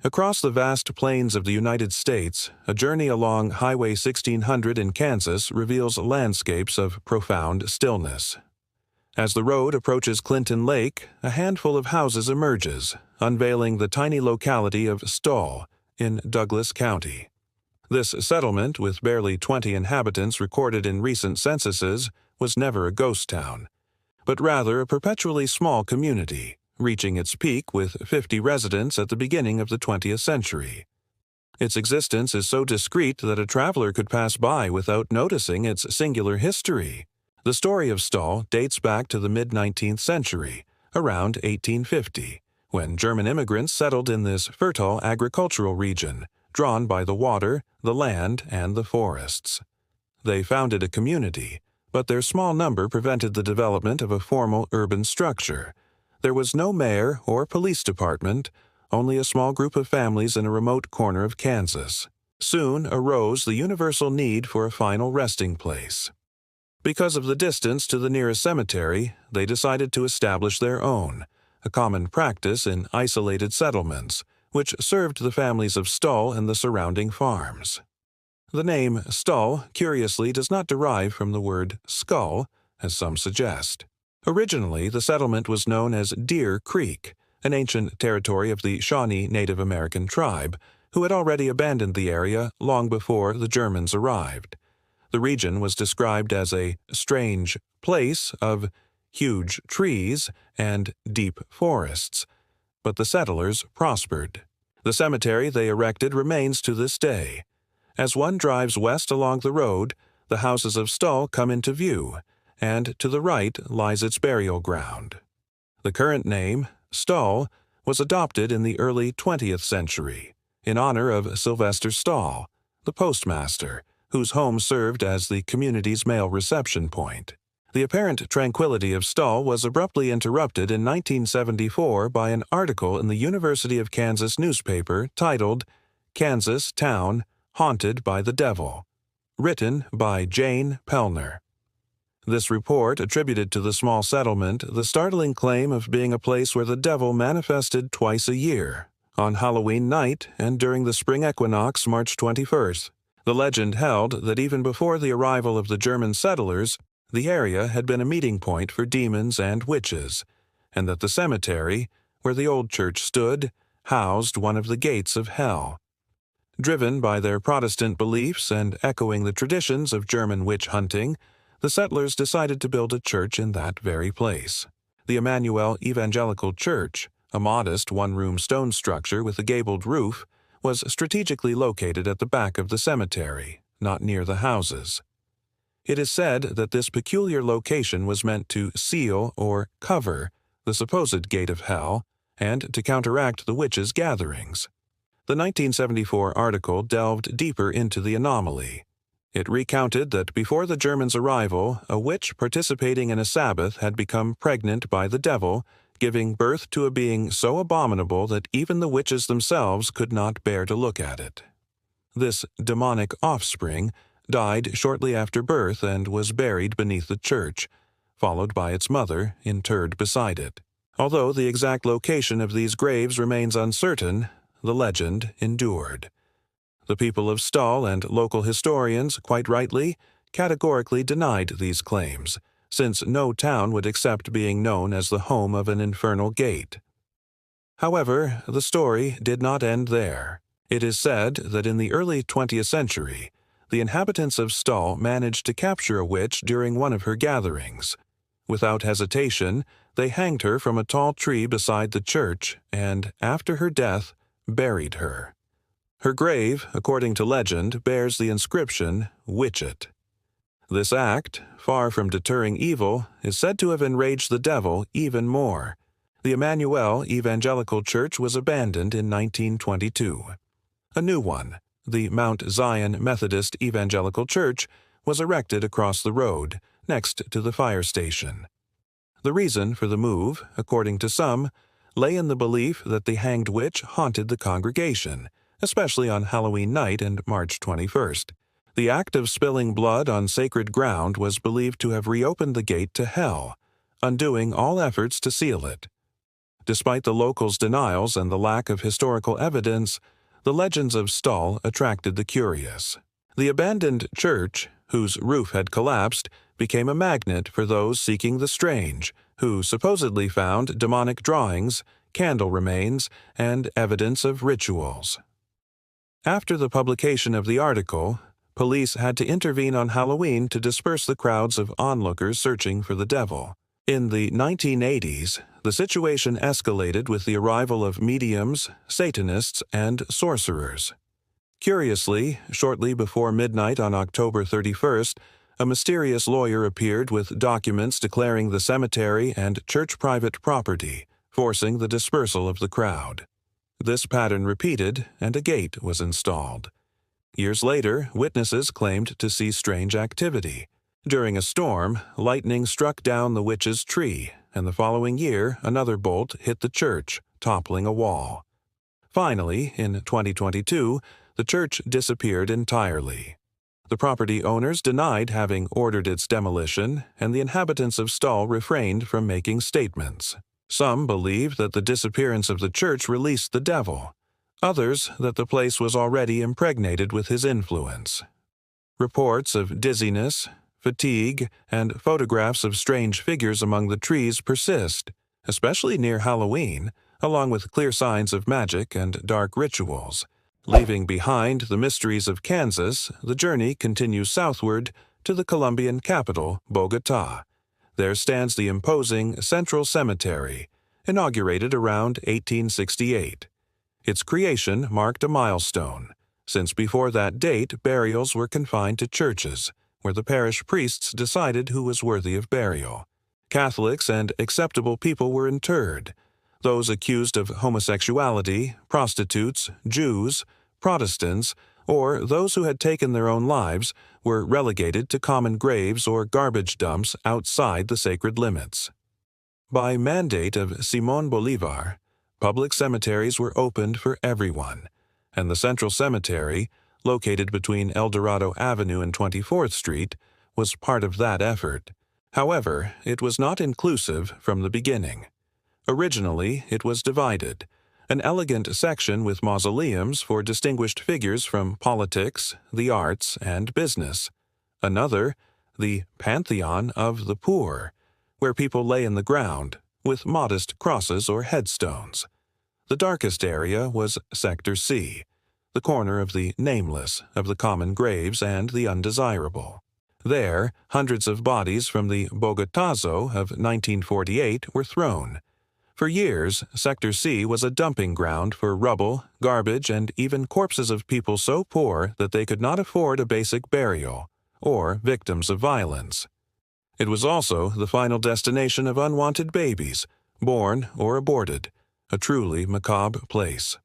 Across the vast plains of the United States, a journey along Highway 1600 in Kansas reveals landscapes of profound stillness. As the road approaches Clinton Lake, a handful of houses emerges, unveiling the tiny locality of Stull in Douglas County. This settlement, with barely 20 inhabitants recorded in recent censuses, was never a ghost town, but rather a perpetually small community, reaching its peak with 50 residents at the beginning of the 20th century. Its existence is so discreet that a traveler could pass by without noticing its singular history. The story of Stull dates back to the mid-19th century, around 1850, when German immigrants settled in this fertile agricultural region, drawn by the water, the land, and the forests. They founded a community, but their small number prevented the development of a formal urban structure. There was no mayor or police department, only a small group of families in a remote corner of Kansas. Soon arose the universal need for a final resting place. Because of the distance to the nearest cemetery, they decided to establish their own, a common practice in isolated settlements, which served the families of Stull and the surrounding farms. The name Stull, curiously, does not derive from the word skull, as some suggest. Originally, the settlement was known as Deer Creek, an ancient territory of the Shawnee Native American tribe, who had already abandoned the area long before the Germans arrived. The region was described as a strange place of huge trees and deep forests, but the settlers prospered. The cemetery they erected remains to this day. As one drives west along the road, the houses of Stull come into view, and to the right lies its burial ground. The current name, Stull, was adopted in the early 20th century, in honor of Sylvester Stull, the postmaster, whose home served as the community's mail reception point. The apparent tranquility of Stull was abruptly interrupted in 1974 by an article in the University of Kansas newspaper titled "Kansas Town Haunted by the Devil," written by Jane Pellner. This report attributed to the small settlement the startling claim of being a place where the devil manifested twice a year, on Halloween night and during the spring equinox March 21st. The legend held that even before the arrival of the German settlers, the area had been a meeting point for demons and witches, and that the cemetery, where the old church stood, housed one of the gates of hell. Driven by their Protestant beliefs and echoing the traditions of German witch hunting, the settlers decided to build a church in that very place. The Emmanuel Evangelical Church, a modest one-room stone structure with a gabled roof, was strategically located at the back of the cemetery, not near the houses. It is said that this peculiar location was meant to seal or cover the supposed gate of hell and to counteract the witches' gatherings. The 1974 article delved deeper into the anomaly. It recounted that before the Germans' arrival, a witch participating in a Sabbath had become pregnant by the devil, giving birth to a being so abominable that even the witches themselves could not bear to look at it. This demonic offspring died shortly after birth and was buried beneath the church, followed by its mother, interred beside it. Although the exact location of these graves remains uncertain, the legend endured. The people of Stull and local historians, quite rightly, categorically denied these claims, since no town would accept being known as the home of an infernal gate. However, the story did not end there. It is said that in the early 20th century, the inhabitants of Stull managed to capture a witch during one of her gatherings. Without hesitation, they hanged her from a tall tree beside the church and, after her death, buried her. Her grave, according to legend, bears the inscription, "Witchet." This act, far from deterring evil, is said to have enraged the devil even more. The Emmanuel Evangelical Church was abandoned in 1922. A new one, the Mount Zion Methodist Evangelical Church, was erected across the road, next to the fire station. The reason for the move, according to some, lay in the belief that the hanged witch haunted the congregation, especially on Halloween night and March 21st. The act of spilling blood on sacred ground was believed to have reopened the gate to hell, undoing all efforts to seal it. Despite the locals' denials and the lack of historical evidence, the legends of Stull attracted the curious. The abandoned church, whose roof had collapsed, became a magnet for those seeking the strange, who supposedly found demonic drawings, candle remains, and evidence of rituals. After the publication of the article, police had to intervene on Halloween to disperse the crowds of onlookers searching for the devil. In the 1980s, the situation escalated with the arrival of mediums, Satanists, and sorcerers. Curiously, shortly before midnight on October 31st, a mysterious lawyer appeared with documents declaring the cemetery and church private property, forcing the dispersal of the crowd. This pattern repeated, and a gate was installed. Years later, witnesses claimed to see strange activity. During a storm, lightning struck down the witch's tree, and the following year another bolt hit the church, toppling a wall. Finally, in 2022, the church disappeared entirely. The property owners denied having ordered its demolition, and the inhabitants of Stull refrained from making statements. Some believe that the disappearance of the church released the devil, others that the place was already impregnated with his influence. Reports of dizziness, fatigue, and photographs of strange figures among the trees persist, especially near Halloween, along with clear signs of magic and dark rituals. Leaving behind the mysteries of Kansas, the journey continues southward to the Colombian capital, Bogotá. There stands the imposing Central Cemetery, inaugurated around 1868. Its creation marked a milestone, since before that date burials were confined to churches, where the parish priests decided who was worthy of burial. Catholics and acceptable people were interred. Those accused of homosexuality, prostitutes, Jews, Protestants, or those who had taken their own lives were relegated to common graves or garbage dumps outside the sacred limits. By mandate of Simón Bolívar, public cemeteries were opened for everyone, and the Central Cemetery, located between El Dorado Avenue and 24th Street, was part of that effort. However, it was not inclusive from the beginning. Originally, it was divided, an elegant section with mausoleums for distinguished figures from politics, the arts, and business. Another, the Pantheon of the Poor, where people lay in the ground, with modest crosses or headstones. The darkest area was Sector C, the corner of the nameless, of the common graves and the undesirable. There, hundreds of bodies from the Bogotazo of 1948 were thrown. For years, Sector C was a dumping ground for rubble, garbage, and even corpses of people so poor that they could not afford a basic burial, or victims of violence. It was also the final destination of unwanted babies, born or aborted, a truly macabre place.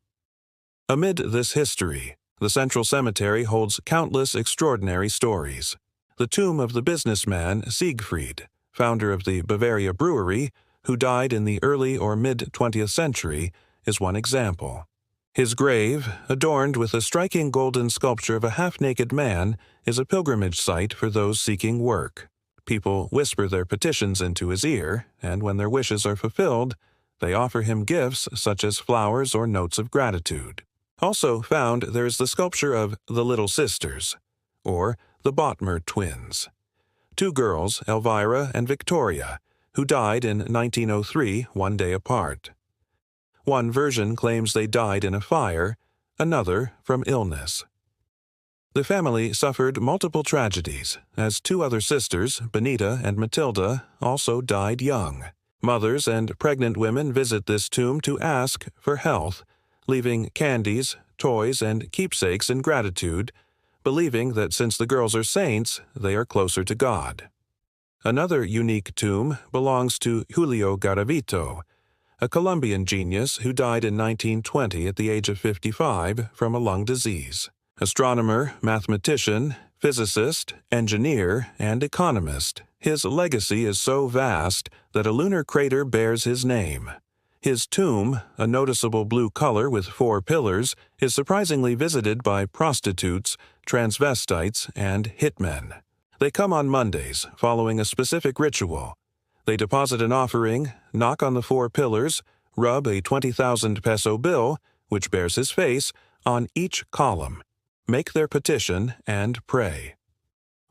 Amid this history, the Central Cemetery holds countless extraordinary stories. The tomb of the businessman Siegfried, founder of the Bavaria Brewery, who died in the early or mid-20th century, is one example. His grave, adorned with a striking golden sculpture of a half-naked man, is a pilgrimage site for those seeking work. People whisper their petitions into his ear, and when their wishes are fulfilled, they offer him gifts such as flowers or notes of gratitude. Also found there is the sculpture of the Little Sisters, or the Bottmer twins. Two girls, Elvira and Victoria, who died in 1903, one day apart. One version claims they died in a fire, another from illness. The family suffered multiple tragedies, as two other sisters, Benita and Matilda, also died young. Mothers and pregnant women visit this tomb to ask for health, leaving candies, toys, and keepsakes in gratitude, believing that since the girls are saints, they are closer to God. Another unique tomb belongs to Julio Garavito, a Colombian genius who died in 1920 at the age of 55 from a lung disease. Astronomer, mathematician, physicist, engineer, and economist, his legacy is so vast that a lunar crater bears his name. His tomb, a noticeable blue color with 4 pillars, is surprisingly visited by prostitutes, transvestites, and hitmen. They come on Mondays, following a specific ritual. They deposit an offering, knock on the 4 pillars, rub a 20,000 peso bill, which bears his face, on each column, make their petition, and pray.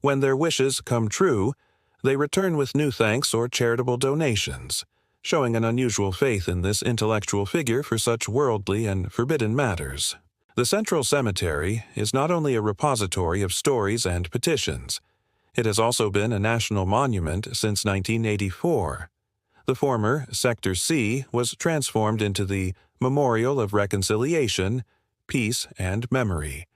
When their wishes come true, they return with new thanks or charitable donations, showing an unusual faith in this intellectual figure for such worldly and forbidden matters. The Central Cemetery is not only a repository of stories and petitions, it has also been a national monument since 1984. The former Sector C was transformed into the Memorial of Reconciliation, Peace, and Memory,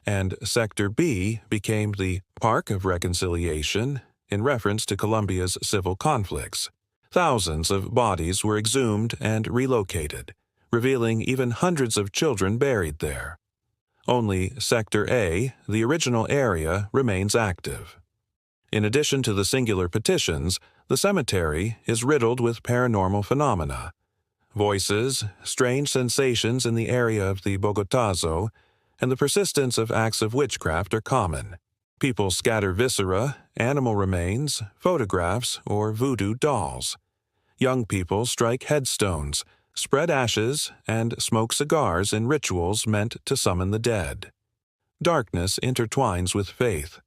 and Sector B became the Park of Reconciliation in reference to Colombia's civil conflicts. Thousands of bodies were exhumed and relocated, revealing even hundreds of children buried there. Only Sector A, the original area, remains active. In addition to the singular petitions, the cemetery is riddled with paranormal phenomena. Voices, strange sensations in the area of the Bogotazo, and the persistence of acts of witchcraft are common. People scatter viscera, animal remains, photographs, or voodoo dolls. Young people strike headstones, spread ashes, and smoke cigars in rituals meant to summon the dead. Darkness intertwines with faith.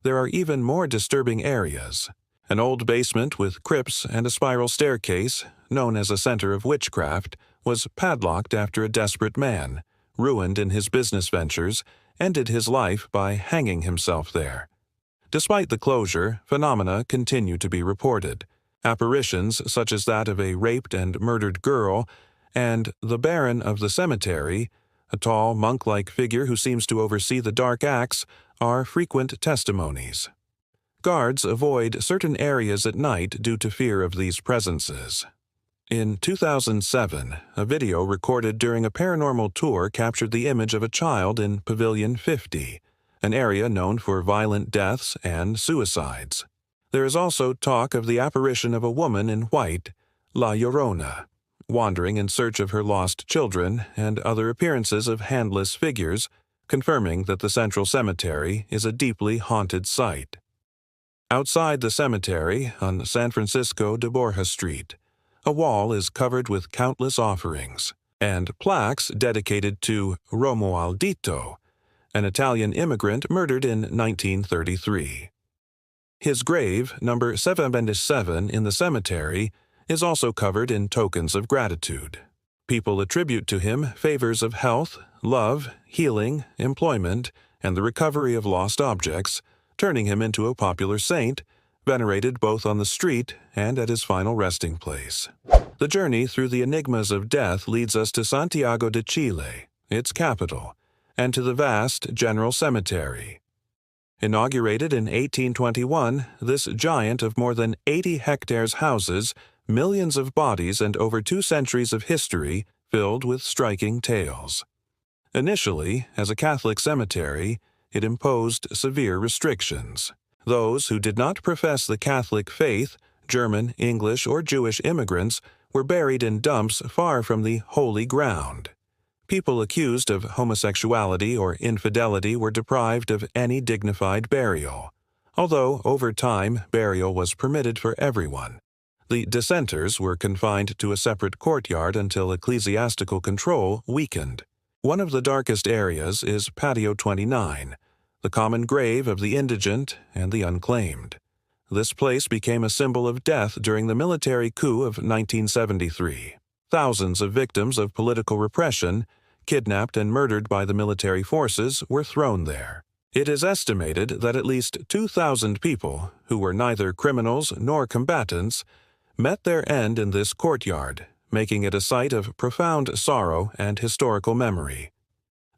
There are even more disturbing areas. An old basement with crypts and a spiral staircase, known as a center of witchcraft, was padlocked after a desperate man, ruined in his business ventures, ended his life by hanging himself there. Despite the closure, phenomena continue to be reported. Apparitions such as that of a raped and murdered girl, and the Baron of the cemetery, a tall, monk-like figure who seems to oversee the dark acts, are frequent testimonies. Guards avoid certain areas at night due to fear of these presences. In 2007, a video recorded during a paranormal tour captured the image of a child in Pavilion 50, an area known for violent deaths and suicides. There is also talk of the apparition of a woman in white, La Llorona, wandering in search of her lost children, and other appearances of handless figures, confirming that the Central Cemetery is a deeply haunted site. Outside the cemetery, on San Francisco de Borja Street, a wall is covered with countless offerings and plaques dedicated to Romualdito, an Italian immigrant murdered in 1933. His grave, number 727 in the cemetery, is also covered in tokens of gratitude. People attribute to him favors of health, love, healing, employment, and the recovery of lost objects, turning him into a popular saint, venerated both on the street and at his final resting place. The journey through the enigmas of death leads us to Santiago de Chile, its capital, and to the vast General Cemetery. Inaugurated in 1821, this giant of more than 80 hectares houses millions of bodies and over 2 centuries of history filled with striking tales. Initially, as a Catholic cemetery, it imposed severe restrictions. Those who did not profess the Catholic faith, German, English, or Jewish immigrants, were buried in dumps far from the holy ground. People accused of homosexuality or infidelity were deprived of any dignified burial, although over time burial was permitted for everyone. The dissenters were confined to a separate courtyard until ecclesiastical control weakened. One of the darkest areas is Patio 29, the common grave of the indigent and the unclaimed. This place became a symbol of death during the military coup of 1973. Thousands of victims of political repression, kidnapped and murdered by the military forces, were thrown there. It is estimated that at least 2,000 people, who were neither criminals nor combatants, met their end in this courtyard, making it a site of profound sorrow and historical memory.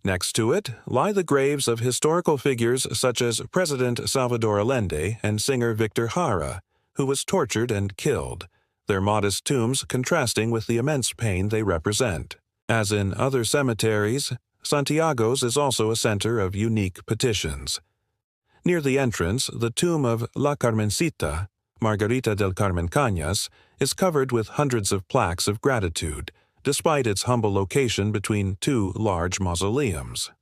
Next to it lie the graves of historical figures such as President Salvador Allende and singer Victor Jara, who was tortured and killed, their modest tombs contrasting with the immense pain they represent. As in other cemeteries, Santiago's is also a center of unique petitions. Near the entrance, the tomb of La Carmencita, Margarita del Carmen Cañas, is covered with hundreds of plaques of gratitude, despite its humble location between 2 large mausoleums.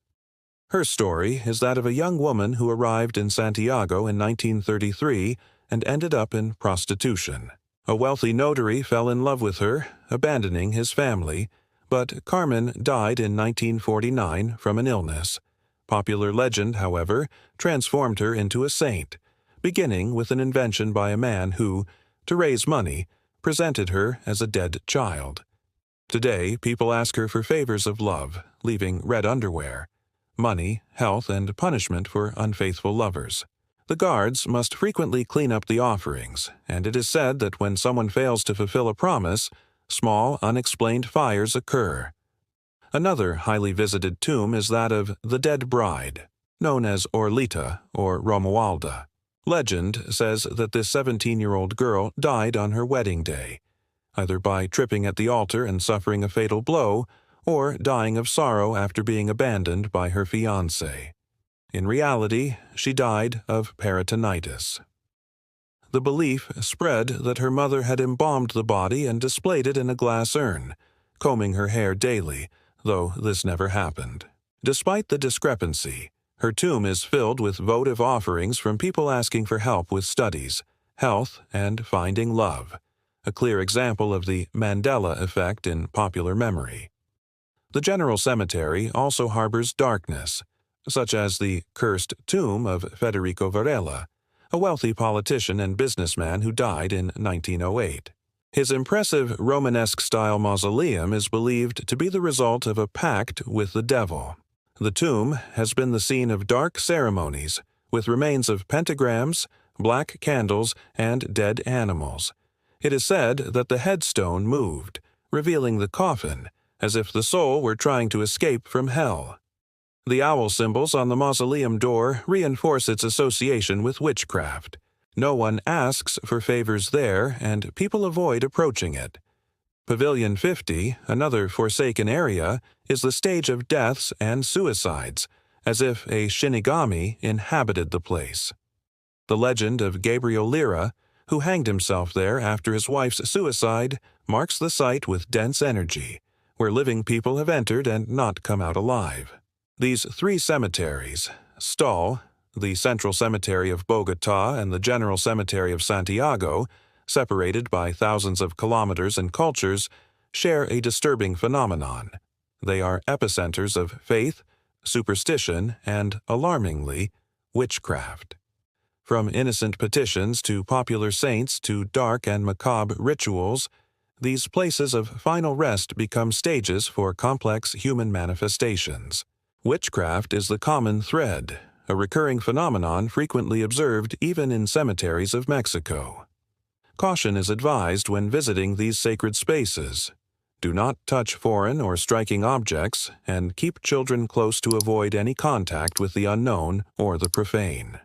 Her story is that of a young woman who arrived in Santiago in 1933 and ended up in prostitution. A wealthy notary fell in love with her, abandoning his family, but Carmen died in 1949 from an illness. Popular legend, however, transformed her into a saint, beginning with an invention by a man who, to raise money, presented her as a dead child. Today, people ask her for favors of love, leaving red underwear, money, health, and punishment for unfaithful lovers. The guards must frequently clean up the offerings, and it is said that when someone fails to fulfill a promise, small, unexplained fires occur. Another highly visited tomb is that of the dead bride, known as Orlita or Romualda. Legend says that this 17-year-old girl died on her wedding day, either by tripping at the altar and suffering a fatal blow, or dying of sorrow after being abandoned by her fiancé. In reality, she died of peritonitis. The belief spread that her mother had embalmed the body and displayed it in a glass urn, combing her hair daily, though this never happened. Despite the discrepancy, her tomb is filled with votive offerings from people asking for help with studies, health, and finding love, a clear example of the Mandela effect in popular memory. The General Cemetery also harbors darkness, such as the cursed tomb of Federico Varela, a wealthy politician and businessman who died in 1908. His impressive Romanesque-style mausoleum is believed to be the result of a pact with the devil. The tomb has been the scene of dark ceremonies, with remains of pentagrams, black candles, and dead animals. It is said that the headstone moved, revealing the coffin, as if the soul were trying to escape from hell. The owl symbols on the mausoleum door reinforce its association with witchcraft. No one asks for favors there, and people avoid approaching it. Pavilion 50, another forsaken area, is the stage of deaths and suicides, as if a shinigami inhabited the place. The legend of Gabriel Lira, who hanged himself there after his wife's suicide, marks the site with dense energy, where living people have entered and not come out alive. These three cemeteries, Stull, the Central Cemetery of Bogotá, and the General Cemetery of Santiago, separated by thousands of kilometers and cultures, share a disturbing phenomenon. They are epicenters of faith, superstition, and, alarmingly, witchcraft. From innocent petitions to popular saints to dark and macabre rituals, these places of final rest become stages for complex human manifestations. Witchcraft is the common thread, a recurring phenomenon frequently observed even in cemeteries of Mexico. Caution is advised when visiting these sacred spaces. Do not touch foreign or striking objects, and keep children close to avoid any contact with the unknown or the profane.